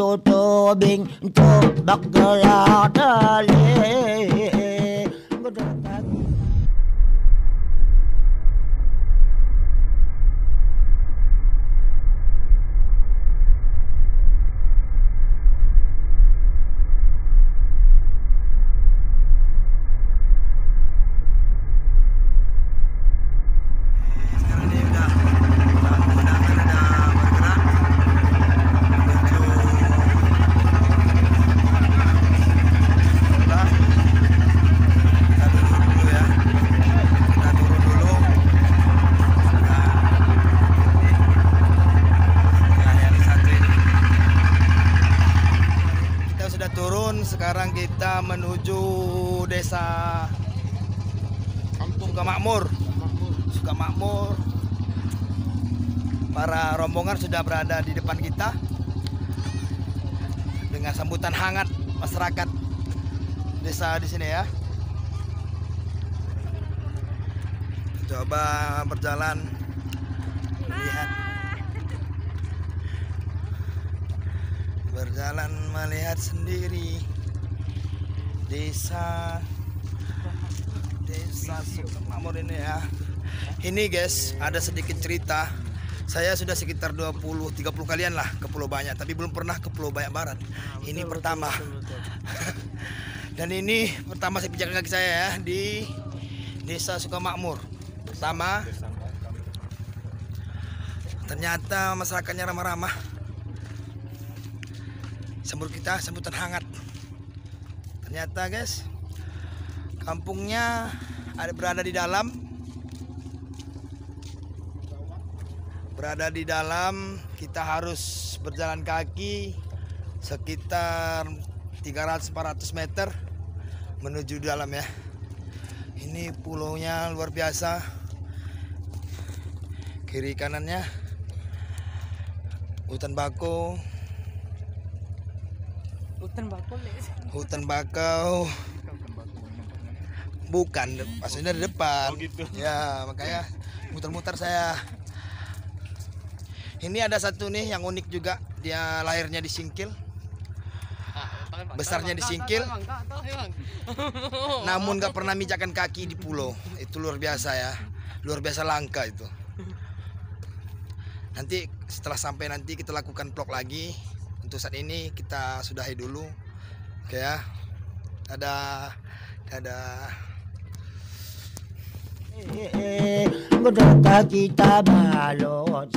tutubing tubak gelap dali. Sekarang kita menuju desa Sukamakmur. Para rombongan sudah berada di depan kita dengan sambutan hangat masyarakat desa di sini ya. Coba berjalan melihat sendiri desa Sukamakmur ini ya. Ini guys, ada sedikit cerita. Saya sudah sekitar 20-30 kalian lah ke Pulau Banyak, tapi belum pernah ke Pulau Banyak Barat. Ini pertama. Dan ini pertama saya pijakan kaki saya ya di desa Sukamakmur. Pertama, ternyata masyarakatnya ramah-ramah. Sambut kita sambutan hangat. Ternyata guys, kampungnya berada di dalam. Kita harus berjalan kaki sekitar 300-400 meter menuju dalam ya. Ini pulaunya luar biasa. Kiri kanannya hutan bakau. Hutan bakau. Bukan, maksudnya di depan. Gitu. Ya, makanya muter-muter saya. Ini ada satu nih yang unik juga. Dia lahirnya di Singkil. Besarnya di Singkil. Namun gak pernah mijakan kaki di pulau. Itu luar biasa ya. Luar biasa langka itu. Nanti setelah sampai nanti kita lakukan vlog lagi. Untuk saat ini kita sudahi dulu. Oke ya. Dadah. Kita balot